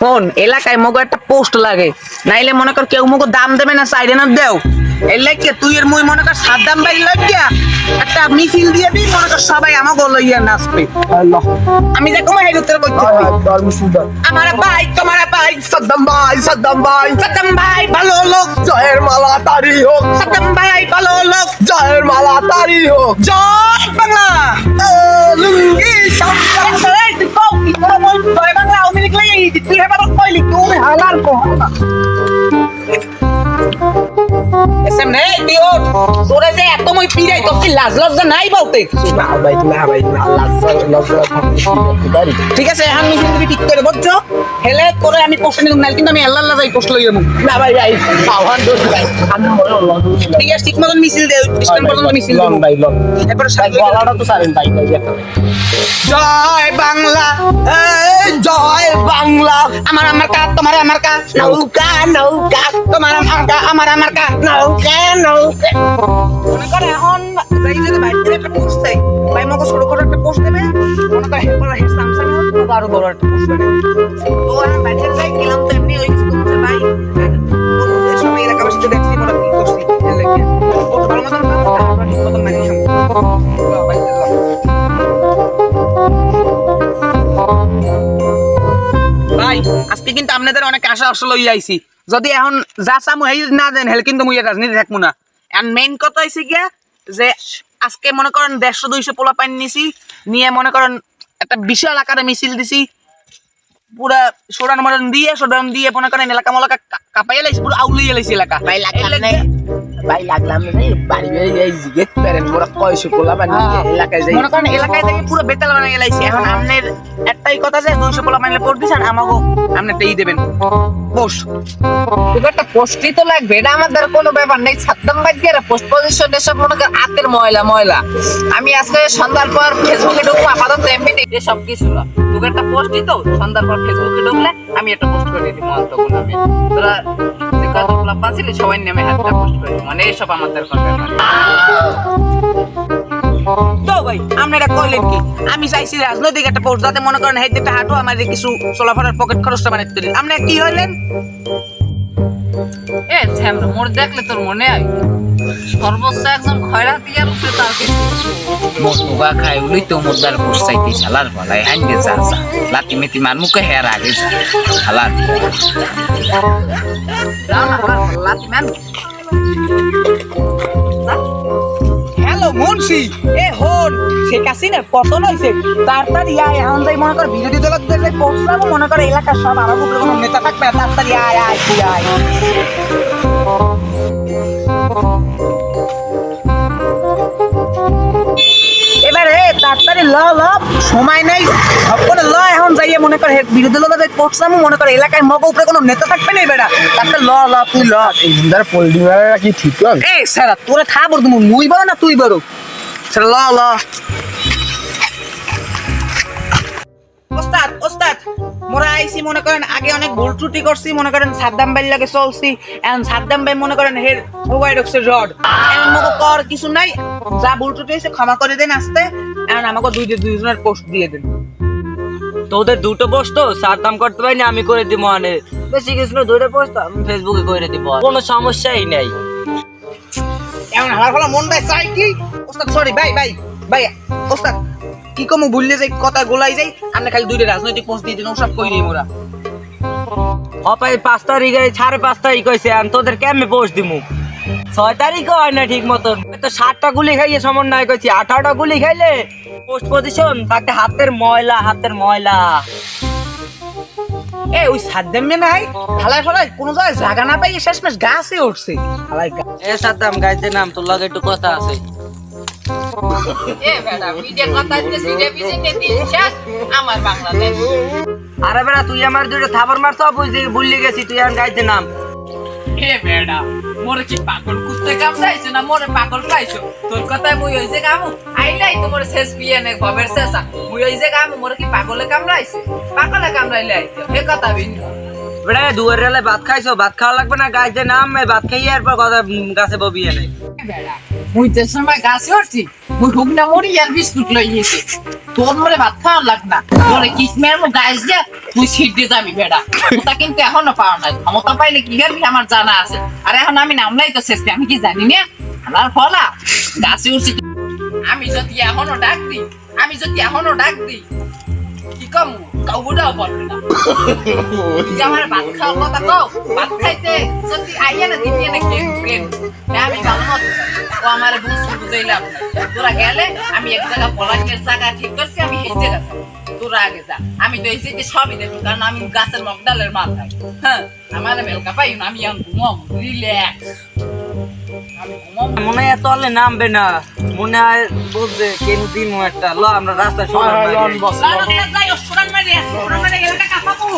শোন এলাকায় মগো একটা পোস্ট লাগে, নাইলে মনে কর কেউ মগো দাম দেবে না, সাইডে না দেও। এর লাগে তুই এর মুই মনে কর সাদ্দাম বাড়ি লাগিয়া একটা মিছিল দিয়ে দিই, মনে কর সবাই আমাকে লইয়া নাচবে। আল্লাহ আমি যে কমাই উত্তর করতে দর মিছিল দর আমার ভাই তোমার ভাই সাদ্দাম ভাই সাদ্দাম ভাই ভালো লোক, জয়ের মালা তারি হোক, সাদ্দাম ভাই ভালো লোক, জয়ের মালা তারি হোক, জয় বাংলা। লুঙ্গি সব এই তুই কও কি করে বল, জয় বাংলা আওয়ামী লীগ লাগি তুই হেবার কইলি তুই হালার কো এসএম নে দিও তোরে যে এত মই পিরাই তো কি লাজ লজ্জা নাই বলতে। না ভাই আল্লাহ দারি ঠিক আছে এখন মিছিল দিবি ঠিক করে বুঝছো, হেলে করে আমি পোস্ট নিলাম না, কিন্তু আমি আল্লাহ আল্লাহ যাই পোস্ট লইয়া না ভাই আহ্বান দোষ ভাই আমি মনে হলো ঠিক আছে ঠিক মতন মিছিল দে, স্ট্যান্ড পর্যন্ত মিছিল লন দেব। ভাই লন এরপরে ভাই গলাটা তো সারেন ভাই জয় বাংলা, জয় বাংলা আমার আমার কা তোমার আমার কা, নৌকা নৌকা তোমার আমার কা আমার আমার কা। নৌকা নৌকা মনে করে এখন যাই যদি বাইরে থেকে একটা পোস্ট চাই, ভাই মগো ছোট করে একটা পোস্ট দেবে, মনে করে হেপলা হে স্যামসাং এর আরো বড় একটা পোস্ট দেবে। তো আমি বাইরে থেকে যাই গেলাম তো এমনি ওই কিছু করতে ভাই বন্ধুদের সবাই এলাকাবাসী তো দেখছি মনে কি করছি এর লাগে পোস্ট ভালো মতন কাজ আমরা ঠিক মতন মানি ভাই আজকে কিন্তু আপনাদের অনেক আশা আসলে লই আইছি, যদি এখন যা চামু হেই না দেন হেল কিন্তু মুই রাজনীতি থাকবো না। এন্ড মেইন কথা হইছে গিয়া যে আজকে মনে করেন 150-200 পোলা পানি নিছি, নিয়ে মনে করেন একটা বিশাল আকারে মিছিল দিছি, পুরা সোডান দিয়ে মনে করেন এলাকা মলাকা কাপাইয়া লাইছি, পুরো আউলিয়া লাইছি এলাকা। ভাই লাগলাম না বাড়ি এই জিগেট পেরেন মোরা কয়শো পোলা মানে এলাকায় যাই মনে করেন এলাকায় থেকে পুরো বেতাল বানাই লাইছি। এখন আপনার একটাই কথা যে 200 পোলা মাইলে পড় দিছেন, আমাগো আপনি তেই দেবেন পোস্ট। তোকে একটা পোস্টই তো লাগবে, এটা আমাদের কোনো ব্যাপার নেই। সাদ্দাম ভাই দিয়ে পোস্ট পজিশন এসব মনে কর হাতের ময়লা। আমি আজকে সন্ধ্যার পর ফেসবুকে ঢুকবো, আপাতত এমনি সব কিছু না। তোকে একটা পোস্টই তো সন্ধ্যার পর ফেসবুকে ঢুকলে আমি একটা পোস্ট করে দিই মন্তব্য নামে, তোরা যে কতগুলো পাচ্ছিলি সবাই নামে একটা পোস্ট করে দিই, মানে এসব আমাদের কোনো ব্যাপার না। তো ভাই আপনারা কইলেন কি, আমি চাইছি রাজনৈতিক একটা পোস্ট, যাতে মনে করেন হেড দিতে হাঁটু আমাদের কিছু চলাফেরার পকেট খরচটা বানাইতে দিন। আপনারা কি হইলেন এ শ্যামরা মোর দেখলে তোর মনে হয় সর্বোচ্চ একজন খয়রাতি আর উপরে তার কিছু মোটুবা খাই উলি তো মোদার বসাইতে শালার বলাই আইগে যা লাতি মেতি মান মুখে হের আগে শালার যাও না লাতি ম্যান। হ্যালো মুন্সি, এ হন শেখ হাসিনার পতন হইছে, তাড়াতাড়ি আয়। এখন যাই মনে কর বিরোধী দলদের যে পৌঁছাবো, মনে করে এলাকার সব আমার উপরে কোনো নেতা থাকবে না, তাড়াতাড়ি আয় তুই আয়। এবারে তাড়াতাড়ি ল সময় নাই, সকলে ল এখন যাইয়ে মনে কর বিরোধী দলের যে পৌঁছাবো, মনে করে এলাকায় মগ উপরে কোনো নেতা থাকবে না। এবার তাড়াতাড়ি ল তুই ল। এই সুন্দর পোল্ডিমারা কি ঠিক কর এ স্যার তোরে খাবো তুমি, মুই বড় না তুই বড়? স্যার ল ওস্তাদ মোরা আইছি, মনে করেন আগে অনেক ভুল ত্রুটি করছি, মনে করেন সাদ্দাম ভাই লাগে চলছি, এখন সাদ্দাম ভাই মনে করেন হের মোবাইল রক্সের রড, এখন মগো কর কিছু নাই, যা ভুল ত্রুটি হয়েছে ক্ষমা করে দেন আসতে। এখন আমাকে দুইজনের পোস্ট দিয়ে দেন। তোদের দুটো পোস্ট তো সারদাম করতে পারিনি, আমি করে দিব মানে বেশি কিছু না, দুটো পোস্ট আমি ফেসবুকে করে দিব, কোনো সমস্যাই নাই। এখন আমার ফলা মনটাই চাই কি ওস্তাদ, সরি ভাই ওস্তাদ কি কমু ভুললে যাই কথা গোলাই যাই, আমরা খালি দুইটা রাজনৈতিক পোস্ট দিয়ে দিন, সব কই দিই মোরা। অপাই 5 তারিখে 5:30 তারিখ হয়েছে, আর তোদের কেমনে পোস্ট দিমু? 6 তারিখও হয় না ঠিক মতন, তো 7টা গুলি খাইয়ে সমন্বয় করছি, 18টা গুলি খাইলে পোস্ট পজিশন থাকতে হাতের ময়লা। এ ওই সাদ্দাম মে নাই ফলাই কোনো জায়গায় জায়গা না পাই শেষমেশ গাছে উঠছে ফলাই এ সাদ্দাম গাইতে নাম, তোর লাগে একটু কথা আছে। এ বেটা ভিডিও কথা দিতেছি রে বিজেপি দিছ আমার বাংলাদেশ। আরে বেটা তুই আমার দুটো থাবর মারছ, ভুলে গেছি, তুই আর গাইতে নাম। এ বেটা মোরে কি পাগল কুস্তে কামড়াইছো না মোরে পাগল পাইছো? তোর কথাই মুই হইছে কামু আইলাই তোমার শেষ পিয়ানে খবর শেষা মুই হইছে কামু মোরে কি পাগলে কামড়াইছে? পাগলে কামড়াইলে আইতো হে কথা বিন বেটা দুয়ার রেলে ভাত খাইছো, ভাত খাওয়া লাগবে না, গাইতে নাম, ভাত খাইয়ে এরপর কথা গাছে ববিয়ে নেই। বেটা মুই যে সময় গাছে উঠছি মুই হুগনা মুড়ি আর বিস্কুট লই গেছি তোর মরে ভাত খাওয়ার লাগ না তোরে কিসমের মো গাইস যে তুই সিট দিয়ে যাবি বেড়া ওটা কিন্তু এখনো পাওয়া নাই ক্ষমতা পাইলে কি করবি আমার জানা আছে আর এখন আমি নামলাই তো শেষ আমি কি জানি না আমার ফলা গাছে উঠছি আমি যদি এখনো ডাক দিই কি কম কাউ বুড়াও বলবে না তুই আমার ভাত খাওয়ার কথা কও ভাত খাইতে যদি আইয়া না দিবি না কেন আমি ভালো মতো ও আমার বুঝাইলাম তোরা গেলে আমি এক জায়গা পলাশের জায়গা ঠিক করছি আমি এই জায়গা তোরা আগে যা আমি তো এই যে সবই দেখবো কারণ আমি গাছের মগডালের মাথায় হ্যাঁ আমার মেলকা পাই না আমি ঘুমাম রিল্যাক্স আমি ঘুমাম মনে হয় তলে নামবে না মনে হয় বুঝবে কেন দিন একটা ল আমরা রাস্তায় সবাই লন বস যাই ওষুধ মারি আছে ওষুধ মারি এলাকা কাঁপাবো